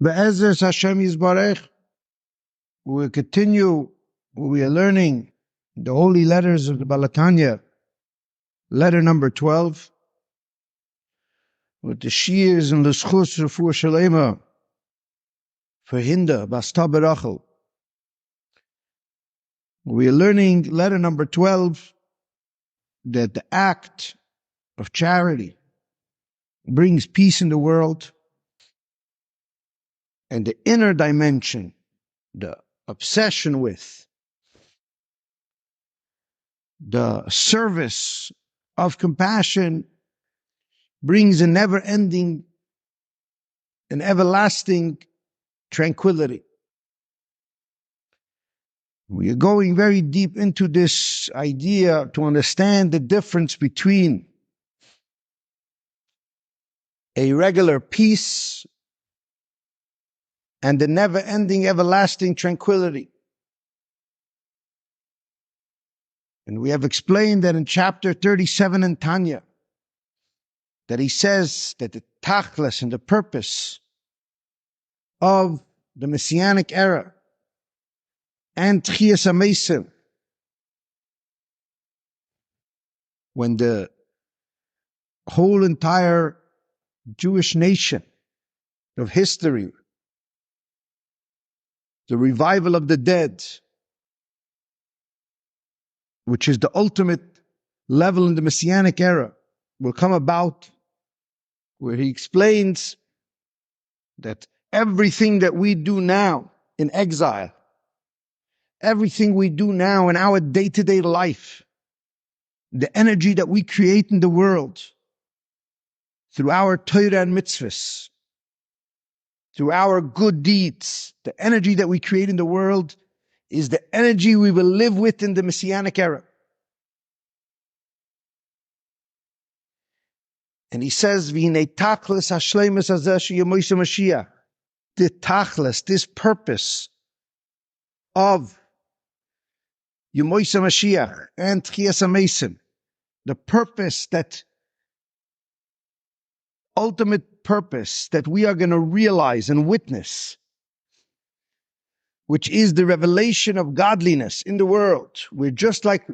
Be'ezras Hashem Yisbarech, we will continue, we are learning the holy letters of the Balatanya, letter number 12, with the Shirs and the Schus Refuah Shalema for Hinda, Basta Berachel. We are learning letter number 12, that the act of charity brings peace in the world, and the inner dimension, the obsession with the service of compassion, brings a never-ending and everlasting tranquility. We are going very deep into this idea to understand the difference between a regular peace and the never-ending, everlasting tranquility. And we have explained that in chapter 37 in Tanya, that he says that the tachlis and the purpose of the Messianic era and Tchias HaMesim, when the whole entire Jewish nation of history, the revival of the dead, which is the ultimate level in the Messianic era, will come about, where he explains that everything that we do now in exile, everything we do now in our day-to-day life, the energy that we create in the world, through our Torah and mitzvahs, through our good deeds, the energy that we create in the world is the energy we will live with in the Messianic era. And he says, "V'hinei tachlis hashleimus hazeh sheyemoiseh Mashiach." The tachlis, this purpose of Yemoiseh Mashiach and Tchias HaMesim, the purpose, that ultimate purpose that we are going to realize and witness, which is the revelation of godliness in the world. We're just like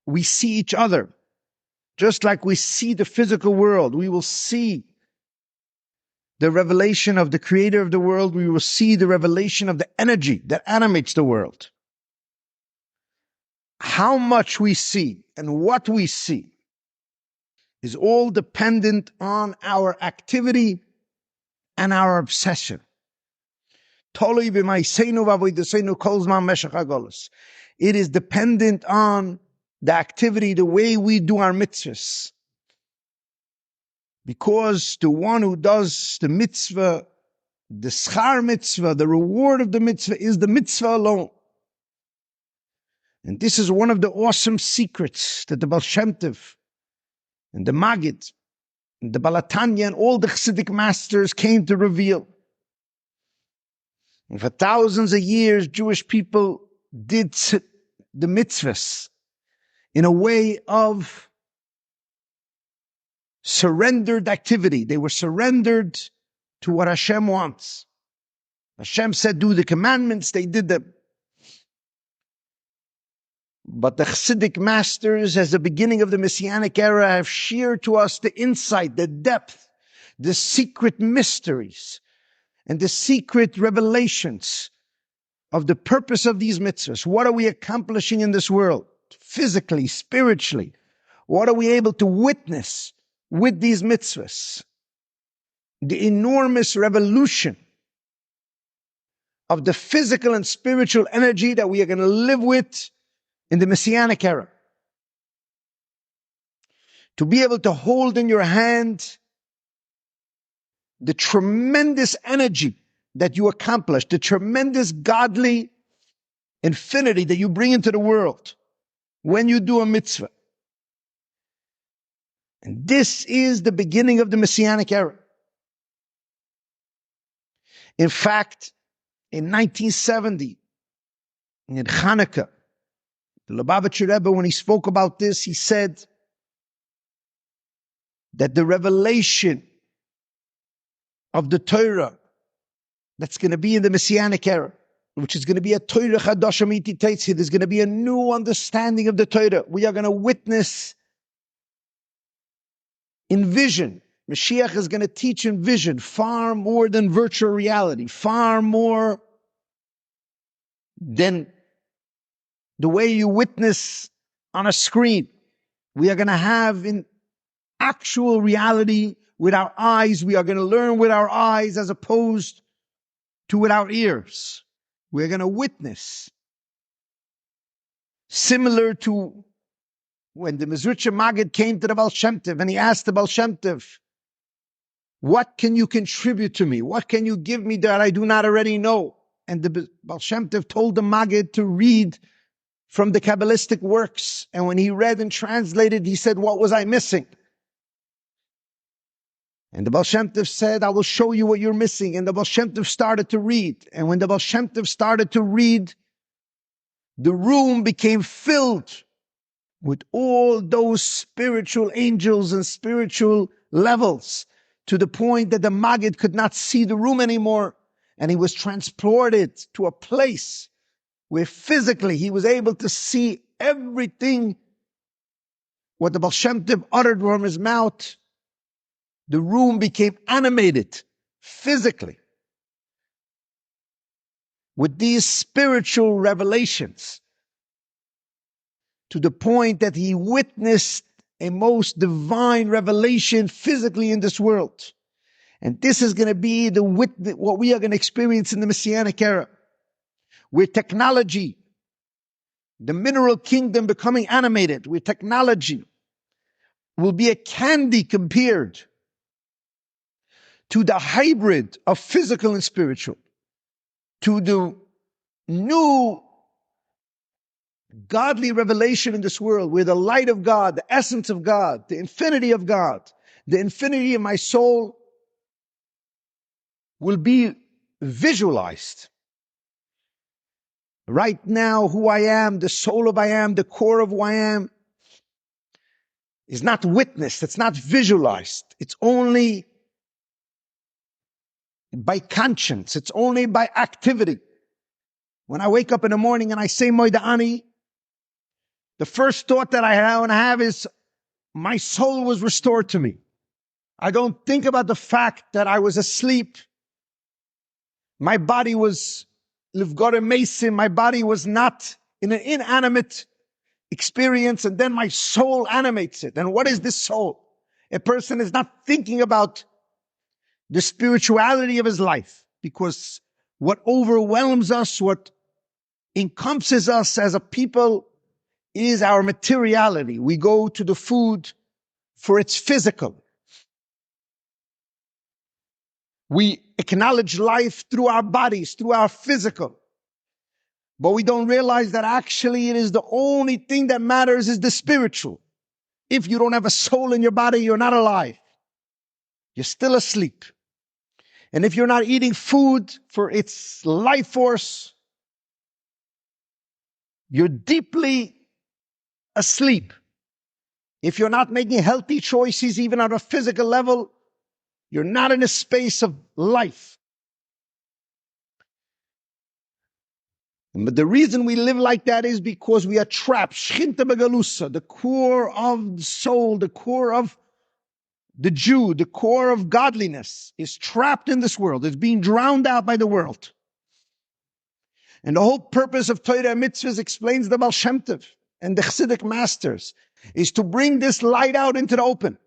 we see each other, just like we see the physical world, we will see the revelation of the creator of the world. We will see the revelation of the energy that animates the world. How much we see and what we see is all dependent on our activity and our obsession. It is dependent on the activity, the way we do our mitzvahs. Because the one who does the mitzvah, the schar mitzvah, the reward of the mitzvah, is the mitzvah alone. And this is one of the awesome secrets that the Baal Shem Tov and the Maggid and the Balatanya and all the Chassidic masters came to reveal. And for thousands of years, Jewish people did the mitzvahs in a way of surrendered activity. They were surrendered to what Hashem wants. Hashem said, do the commandments, they did them. But the Chassidic masters, as the beginning of the Messianic era, have shared to us the insight, the depth, the secret mysteries, and the secret revelations of the purpose of these mitzvahs. What are we accomplishing in this world? Physically, spiritually. What are we able to witness with these mitzvahs? The enormous revolution of the physical and spiritual energy that we are going to live with in the Messianic era. To be able to hold in your hand the tremendous energy that you accomplish, the tremendous godly infinity that you bring into the world when you do a mitzvah. And this is the beginning of the Messianic era. In fact, in 1970, in Hanukkah, the Lubavitcher Rebbe, when he spoke about this, he said that the revelation of the Torah that's going to be in the Messianic era, which is going to be a Torah Chadasha Miti Teitzi. There's going to be a new understanding of the Torah. We are going to witness in vision. Mashiach is going to teach in vision far more than virtual reality, far more than the way you witness on a screen. We are going to have in actual reality with our eyes. We are going to learn with our eyes as opposed to with our ears. We're going to witness. Similar to when the Mizritcha Maggid came to the Baal Shem Tov and he asked the Baal Shem Tov, what can you contribute to me? What can you give me that I do not already know? And the Baal Shem Tov told the Maggid to read from the Kabbalistic works. And when he read and translated, he said, what was I missing? And the Baal Shem Tov said, I will show you what you're missing. And the Baal Shem Tov started to read. And when the Baal Shem Tov started to read, the room became filled with all those spiritual angels and spiritual levels, to the point that the Maggid could not see the room anymore. And he was transported to a place where physically he was able to see everything what the Baal Shem Tov uttered from his mouth. The room became animated physically with these spiritual revelations, to the point that he witnessed a most divine revelation physically in this world. And this is going to be what we are going to experience in the Messianic era, where technology, the mineral kingdom becoming animated, where technology will be a candy compared to the hybrid of physical and spiritual, to the new godly revelation in this world, where the light of God, the essence of God, the infinity of God, the infinity of my soul will be visualized. Right now, who I am, the soul of I am, the core of who I am, is not witnessed, it's not visualized. It's only by conscience, it's only by activity. When I wake up in the morning and I say Moida Ani, the first thought that I want to have is, my soul was restored to me. I don't think about the fact that I was asleep. My body was Livgore Mason, my body was not in an inanimate experience, and then my soul animates it. And what is this soul? A person is not thinking about the spirituality of his life, because what overwhelms us, what encompasses us as a people, is our materiality. We go to the food for its physical. We acknowledge life through our bodies, through our physical. But we don't realize that actually it is the only thing that matters is the spiritual. If you don't have a soul in your body, you're not alive. You're still asleep. And if you're not eating food for its life force, you're deeply asleep. If you're not making healthy choices, even on a physical level, you're not in a space of life. But the reason we live like that is because we are trapped. Shchinta begalusa, the core of the soul, the core of the Jew, the core of godliness is trapped in this world. It's being drowned out by the world. And the whole purpose of Torah and mitzvahs, explains the Baal Shem Tov and the Chassidic masters, is to bring this light out into the open.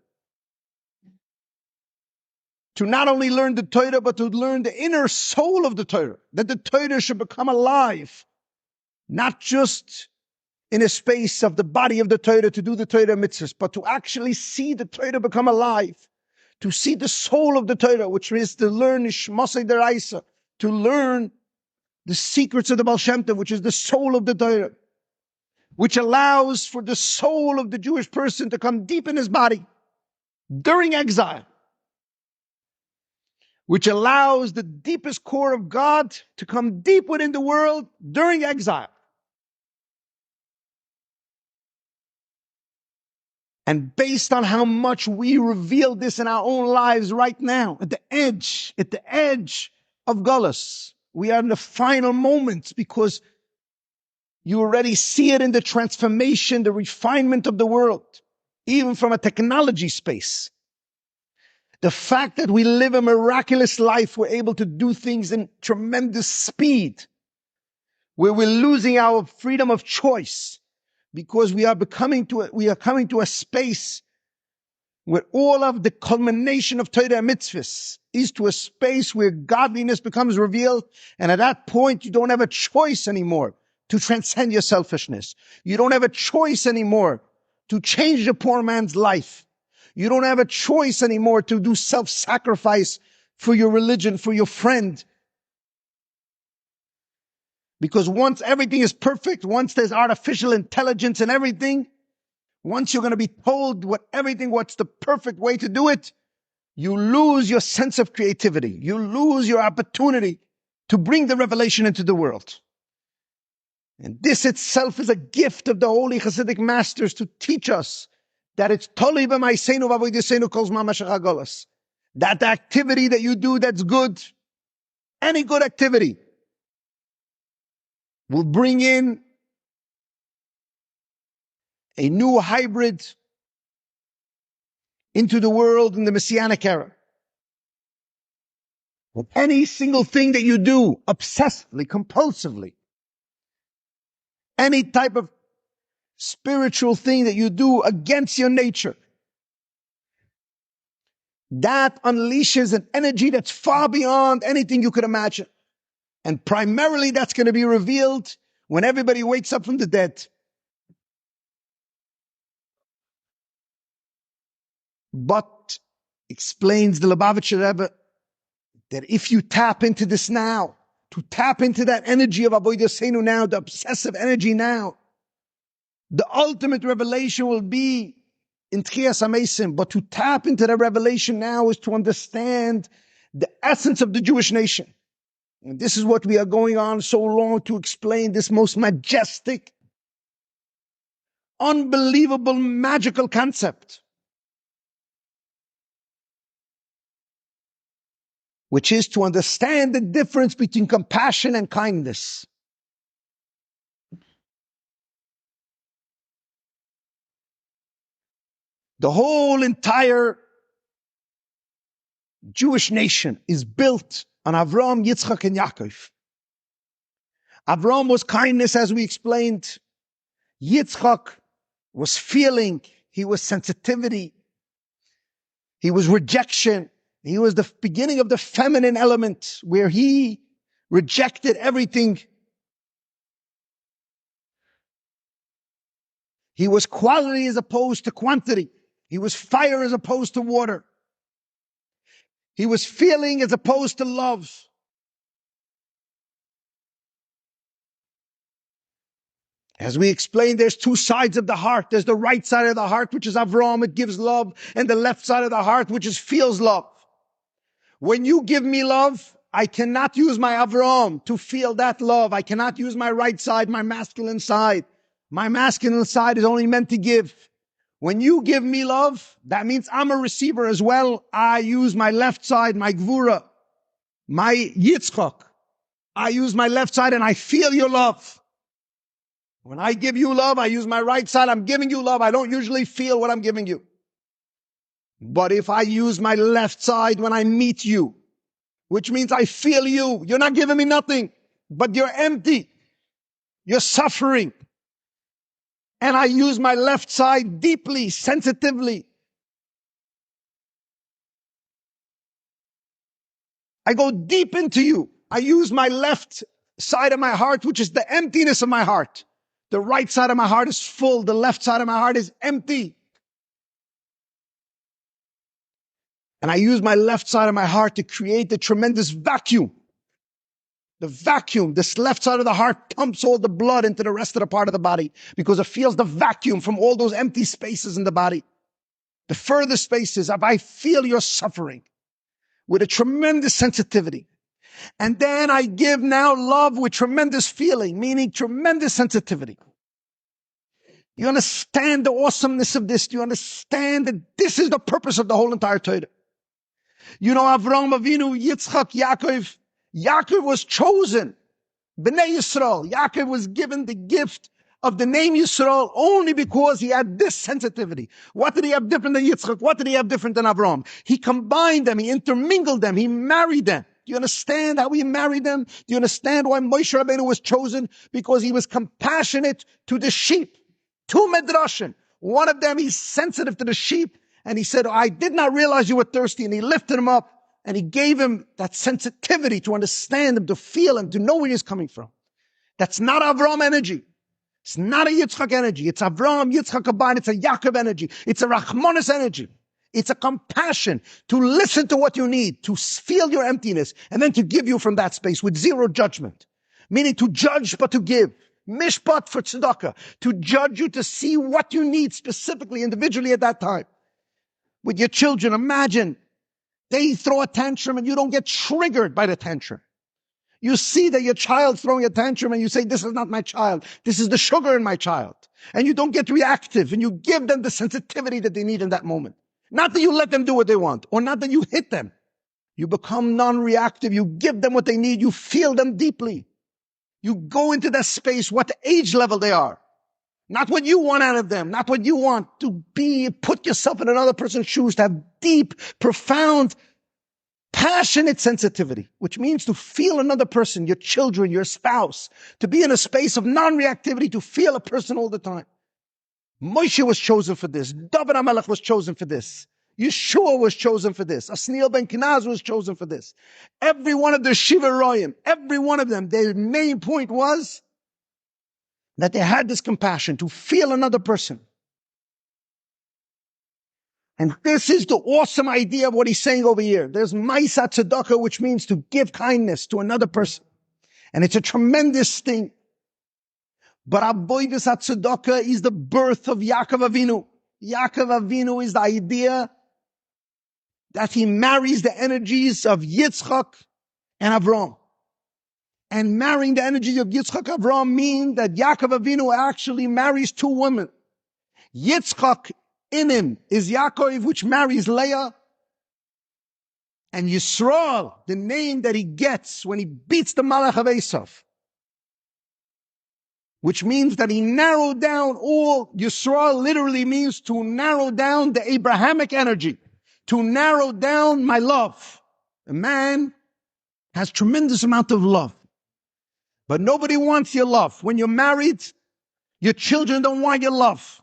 To not only learn the Torah, but to learn the inner soul of the Torah. That the Torah should become alive. Not just in a space of the body of the Torah to do the Torah mitzvahs, but to actually see the Torah become alive. To see the soul of the Torah, which is to learn Nishmasei Deraisa, to learn the secrets of the Baal Shem Tov, which is the soul of the Torah, which allows for the soul of the Jewish person to come deep in his body during exile, which allows the deepest core of God to come deep within the world during exile. And based on how much we reveal this in our own lives right now, at the edge of Gullus. We are in the final moments because you already see it in the transformation, the refinement of the world, even from a technology space. The fact that we live a miraculous life, we're able to do things in tremendous speed, where we're losing our freedom of choice because we are coming to a space where all of the culmination of Torah and mitzvahs is to a space where godliness becomes revealed. And at that point, you don't have a choice anymore to transcend your selfishness. You don't have a choice anymore to change the poor man's life. You don't have a choice anymore to do self-sacrifice for your religion, for your friend. Because once everything is perfect, once there's artificial intelligence and everything, once you're going to be told what's the perfect way to do it, you lose your sense of creativity. You lose your opportunity to bring the revelation into the world. And this itself is a gift of the holy Hasidic masters to teach us that it's toli b'maiseinu v'avodeseinu kol zman mashech hagolos. That the activity that you do that's good, any good activity, will bring in a new hybrid into the world in the Messianic era. With any single thing that you do obsessively, compulsively, any type of spiritual thing that you do against your nature, that unleashes an energy that's far beyond anything you could imagine. And primarily that's going to be revealed when everybody wakes up from the dead. But explains the Lubavitcher Rebbe that if you tap into this now, to tap into that energy of Avodah Seinu now, the obsessive energy now, the ultimate revelation will be in Tchias HaMesim. But to tap into that revelation now is to understand the essence of the Jewish nation. And this is what we are going on so long to explain, this most majestic, unbelievable, magical concept, which is to understand the difference between compassion and kindness. The whole entire Jewish nation is built on Avraham, Yitzchak, and Yakov. Avraham was kindness, as we explained. Yitzchak was feeling. He was sensitivity. He was rejection. He was the beginning of the feminine element, where he rejected everything. He was quality as opposed to quantity. He was fire as opposed to water. He was feeling as opposed to love. As we explained, there's two sides of the heart. There's the right side of the heart, which is Avraham, it gives love, and the left side of the heart, which is feels love. When you give me love, I cannot use my Avraham to feel that love. I cannot use my right side, my masculine side. My masculine side is only meant to give. When you give me love, that means I'm a receiver as well. I use my left side, my gvura, my yitzchak. I use my left side and I feel your love. When I give you love, I use my right side. I'm giving you love. I don't usually feel what I'm giving you. But if I use my left side when I meet you, which means I feel you, you're not giving me nothing, but you're empty. You're suffering. And I use my left side deeply, sensitively. I go deep into you. I use my left side of my heart, which is the emptiness of my heart. The right side of my heart is full. The left side of my heart is empty. And I use my left side of my heart to create the tremendous vacuum. The vacuum, this left side of the heart pumps all the blood into the rest of the part of the body because it feels the vacuum from all those empty spaces in the body. The further spaces, if I feel your suffering with a tremendous sensitivity. And then I give now love with tremendous feeling, meaning tremendous sensitivity. You understand the awesomeness of this? Do you understand that this is the purpose of the whole entire Torah? You know, Avraham Avinu, Yitzchak, Yakov. Yakov was chosen. Bnei Yisrael. Yakov was given the gift of the name Yisrael only because he had this sensitivity. What did he have different than Yitzchak? What did he have different than Avram? He combined them. He intermingled them. He married them. Do you understand how he married them? Do you understand why Moshe Rabbeinu was chosen? Because he was compassionate to the sheep. Two medrashim. One of them, he's sensitive to the sheep. And he said, I did not realize you were thirsty. And he lifted him up. And he gave him that sensitivity to understand him, to feel him, to know where he's coming from. That's not Avram energy. It's not a Yitzchak energy. It's Avram, Yitzchak combined. It's a Yakov energy. It's a Rachmanis energy. It's a compassion to listen to what you need, to feel your emptiness, and then to give you from that space with zero judgment. Meaning to judge, but to give. Mishpat for tzedakah. To judge you, to see what you need specifically, individually at that time. With your children, imagine they throw a tantrum and you don't get triggered by the tantrum. You see that your child's throwing a tantrum and you say, this is not my child. This is the sugar in my child. And you don't get reactive and you give them the sensitivity that they need in that moment. Not that you let them do what they want or not that you hit them. You become non-reactive. You give them what they need. You feel them deeply. You go into that space, what age level they are. Not what you want out of them, not what you want to be. Put yourself in another person's shoes, to have deep, profound, passionate sensitivity, which means to feel another person, your children, your spouse, to be in a space of non-reactivity, to feel a person all the time. Moshe was chosen for this. David HaMelech was chosen for this. Yeshua was chosen for this. Asniel ben Kenaz was chosen for this. Every one of the Shiva Royim, every one of them, their main point was that they had this compassion to feel another person. And this is the awesome idea of what he's saying over here. There's Maisa Tzedakah, which means to give kindness to another person. And it's a tremendous thing. But Avodas HaTzedakah is the birth of Yaakov Avinu. Yaakov Avinu is the idea that he marries the energies of Yitzchak and Avram. And marrying the energy of Yitzchak Avram means that Yaakov Avinu actually marries two women. Yitzchak in him is Yaakov, which marries Leah. And Yisrael, the name that he gets when he beats the Malach of Esav. Which means that he narrowed down all. Yisrael literally means to narrow down the Abrahamic energy. To narrow down my love. A man has tremendous amount of love. But nobody wants your love. When you're married, your children don't want your love.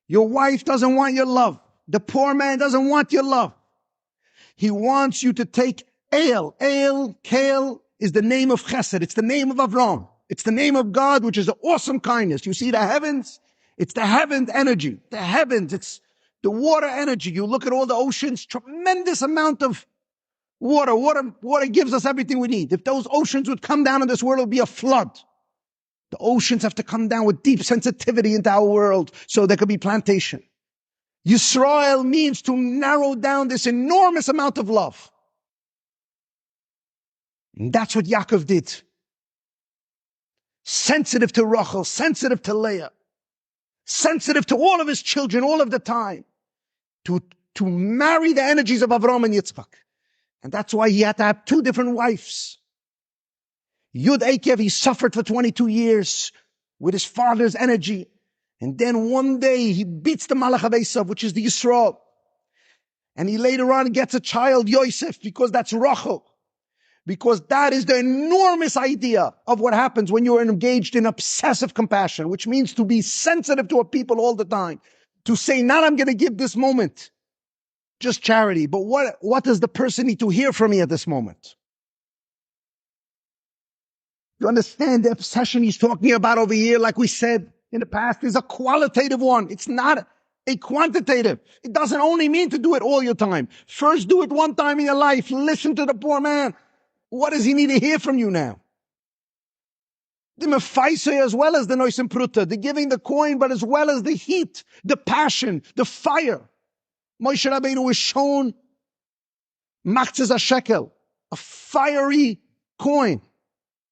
Your wife doesn't want your love. The poor man doesn't want your love. He wants you to take El. El, Kel is the name of Chesed. It's the name of Avram. It's the name of God, which is an awesome kindness. You see the heavens? It's the heavens energy. The heavens, it's the water energy. You look at all the oceans, tremendous amount of water. Water gives us everything we need. If those oceans would come down in this world, it would be a flood. The oceans have to come down with deep sensitivity into our world so there could be plantation. Yisrael means to narrow down this enormous amount of love. And that's what Yaakov did. Sensitive to Rachel, sensitive to Leah, sensitive to all of his children all of the time. To marry the energies of Avram and Yitzchak. And that's why he had to have two different wives. Yud Eikev, he suffered for 22 years with his father's energy. And then one day he beats the Malach of Esav, which is the Yisrael. And he later on gets a child, Yosef, because that's Rachel. Because that is the enormous idea of what happens when you are engaged in obsessive compassion, which means to be sensitive to a people all the time. To say, not I'm going to give this moment just charity, but what does the person need to hear from me at this moment? You understand the obsession he's talking about over here, like we said in the past, is a qualitative one. It's not a quantitative. It doesn't only mean to do it all your time. First, do it one time in your life. Listen to the poor man. What does he need to hear from you now? The mefaisei as well as the noisem pruta, the giving the coin, but as well as the heat, the passion, the fire. Moshe Rabbeinu was shown machzes a shekel, a fiery coin.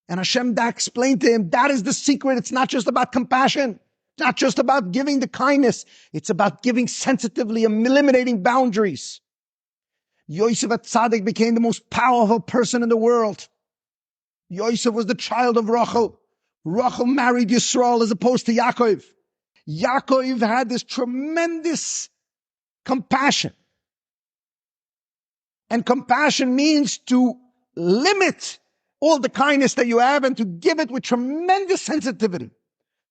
And Hashem explained to him, that is the secret. It's not just about compassion. It's not just about giving the kindness. It's about giving sensitively and eliminating boundaries. Yosef HaTzadik became the most powerful person in the world. Yosef was the child of Rachel. Rachel married Yisrael as opposed to Yakov. Yakov had this tremendous compassion. And compassion means to limit all the kindness that you have and to give it with tremendous sensitivity.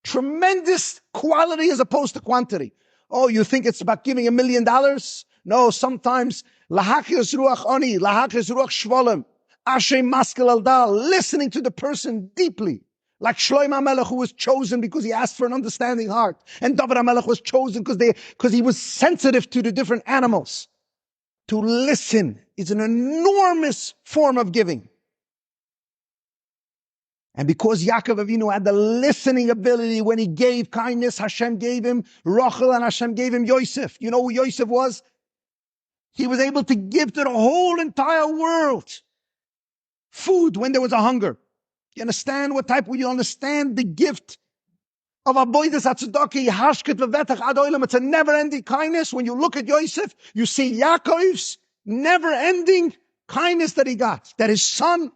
Tremendous quality as opposed to quantity. Oh, you think it's about giving $1 million? No, sometimes lahachis ruach ani, lahachis ruach shvolem, ashay maskel al dal, listening to the person deeply. Like Shlomo HaMelech, who was chosen because he asked for an understanding heart. And David HaMelech was chosen because he was sensitive to the different animals. To listen is an enormous form of giving. And because Yaakov Avinu had the listening ability when he gave kindness, Hashem gave him Rachel and Hashem gave him Yosef. You know who Yosef was? He was able to give to the whole entire world food when there was a hunger. You understand you understand the gift of avodas hatzedakah, hashket v'vetach ad olam. It's a never-ending kindness. When you look at Yosef, you see Yaakov's never-ending kindness that he got, that his son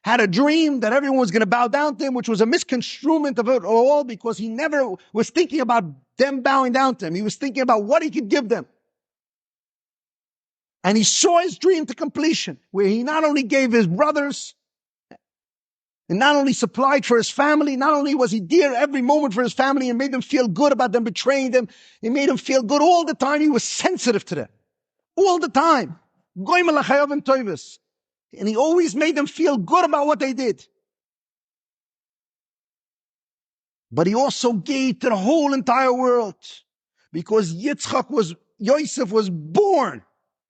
had a dream that everyone was going to bow down to him, which was a misconstruement of it all because he never was thinking about them bowing down to him. He was thinking about what he could give them. And he saw his dream to completion, where he not only gave his brothers and not only supplied for his family, not only was he dear every moment for his family and made them feel good about them betraying them, he made them feel good all the time. He was sensitive to them. All the time. And he always made them feel good about what they did. But he also gave to the whole entire world. Because Yosef was born.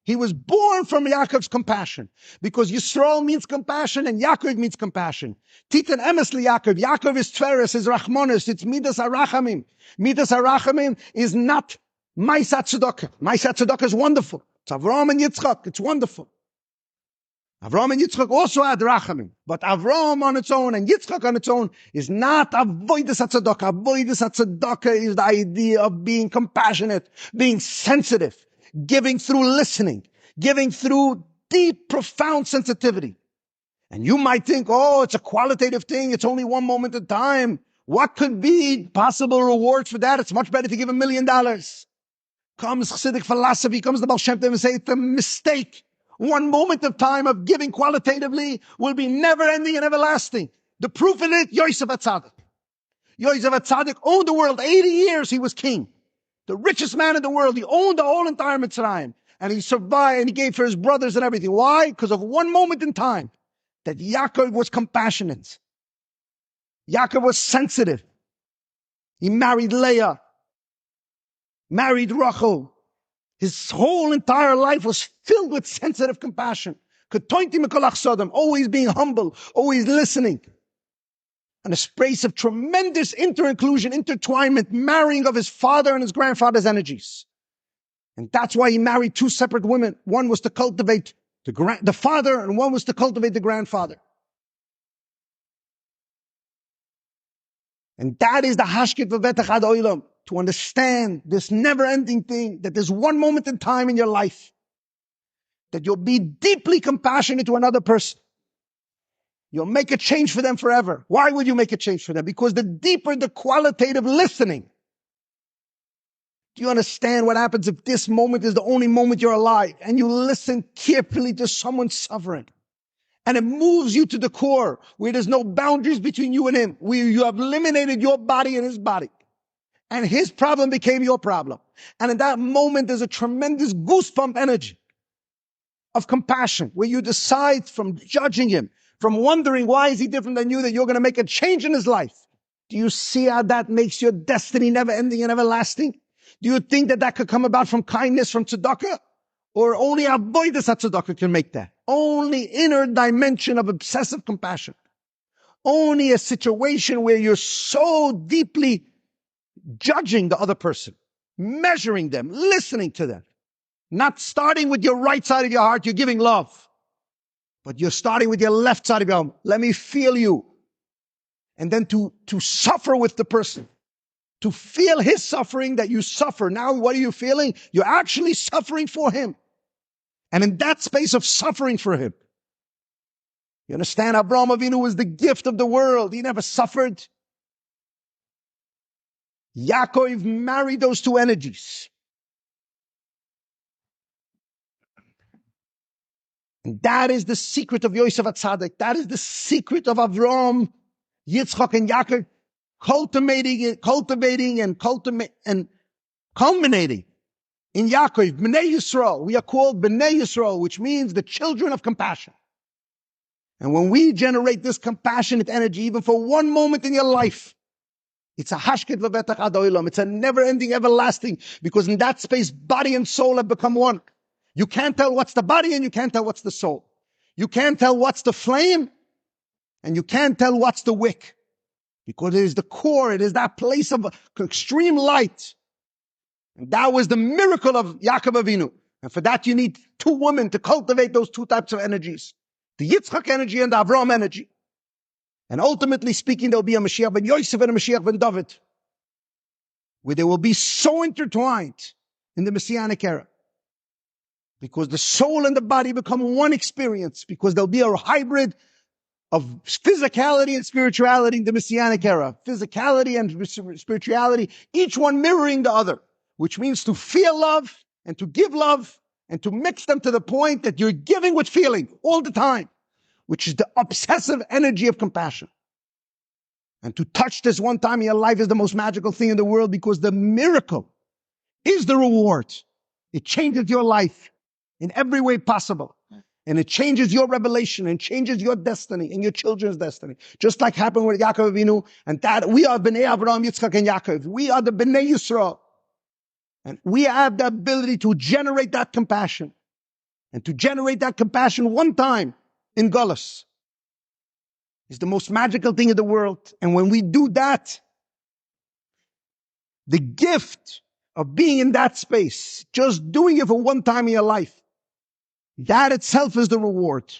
He was born from Yaakov's compassion. Because Yisrael means compassion and Yaakov means compassion. Titan emes Yaakov. Yaakov is Tveres, is Rachmanis. It's Midas HaRachamim. Midas HaRachamim is not Ma'aseh Tzedakah. Ma'aseh Tzedakah is wonderful. It's Avraham and Yitzchak. It's wonderful. Avraham and Yitzchak also had Rachamim. But Avraham on its own and Yitzchak on its own is not avodas hatzedakah. Avodas hatzedakah is the idea of being compassionate, being sensitive, giving through listening, giving through deep, profound sensitivity. And you might think, oh, it's a qualitative thing. It's only one moment in time. What could be possible rewards for that? It's much better to give $1 million. Comes Chassidic philosophy, comes the Baal Shem Tov and say it's a mistake. One moment of time of giving qualitatively will be never-ending and everlasting. The proof in it, Yosef HaTzadik. Yosef HaTzadik owned the world. 80 years he was king. The richest man in the world. He owned the whole entire Mitzrayim. And he survived and he gave for his brothers and everything. Why? Because of one moment in time that Yaakov was compassionate. Yaakov was sensitive. He married Leah. Married Rachel. His whole entire life was filled with sensitive compassion. Always being humble, always listening. And a space of tremendous inter-inclusion, intertwinement, marrying of his father and his grandfather's energies. And that's why he married two separate women. One was to cultivate the father and one was to cultivate the grandfather. And that is the hashket v'vetach ad olam. To understand this never-ending thing, that there's one moment in time in your life that you'll be deeply compassionate to another person. You'll make a change for them forever. Why would you make a change for them? Because the deeper the qualitative listening. Do you understand what happens if this moment is the only moment you're alive and you listen carefully to someone suffering? And it moves you to the core where there's no boundaries between you and him, where you have eliminated your body and his body. And his problem became your problem. And in that moment, there's a tremendous goosebump energy of compassion where you decide from judging him, from wondering why is he different than you, that you're going to make a change in his life. Do you see how that makes your destiny never ending and everlasting? Do you think that could come about from kindness, from tzedakah? Or only avodas hatzedakah can make that? Only inner dimension of obsessive compassion. Only a situation where you're so deeply judging the other person, measuring them, listening to them. Not starting with your right side of your heart, you're giving love. But you're starting with your left side of your heart. Let me feel you. And then to suffer with the person. To feel his suffering that you suffer. Now what are you feeling? You're actually suffering for him. And in that space of suffering for him, You understand? Avraham Avinu was the gift of the world. He never suffered. Yaakov married those two energies. And that is the secret of Yosef HaTzadik. That is the secret of Avraham, Yitzchak, and Yaakov, culminating and culminating in Yaakov, Bnei Yisrael. We are called Bnei Yisrael, which means the children of compassion. And when we generate this compassionate energy, even for one moment in your life, it's a hashket v'betach ad olam. It's a never-ending, everlasting, because in that space, body and soul have become one. You can't tell what's the body and you can't tell what's the soul. You can't tell what's the flame and you can't tell what's the wick, because it is the core. It is that place of extreme light. And that was the miracle of Yaakov Avinu. And for that, you need two women to cultivate those two types of energies. The Yitzchak energy and the Avraham energy. And ultimately speaking, there will be a Mashiach ben Yosef and a Mashiach ben David, where they will be so intertwined in the Messianic era. Because the soul and the body become one experience, because there'll be a hybrid of physicality and spirituality in the Messianic era. Physicality and spirituality, each one mirroring the other, which means to feel love and to give love and to mix them to the point that you're giving with feeling all the time, which is the obsessive energy of compassion. And to touch this one time in your life is the most magical thing in the world, because the miracle is the reward. It changes your life in every way possible. And it changes your revelation and changes your destiny and your children's destiny. Just like happened with Yaakov Avinu, and that we are Bnei Avraham, Yitzchak, and Yaakov. We are the Bnei Yisrael. And we have the ability to generate that compassion. And to generate that compassion one time in Gullus is the most magical thing in the world. And when we do that, the gift of being in that space, just doing it for one time in your life, that itself is the reward.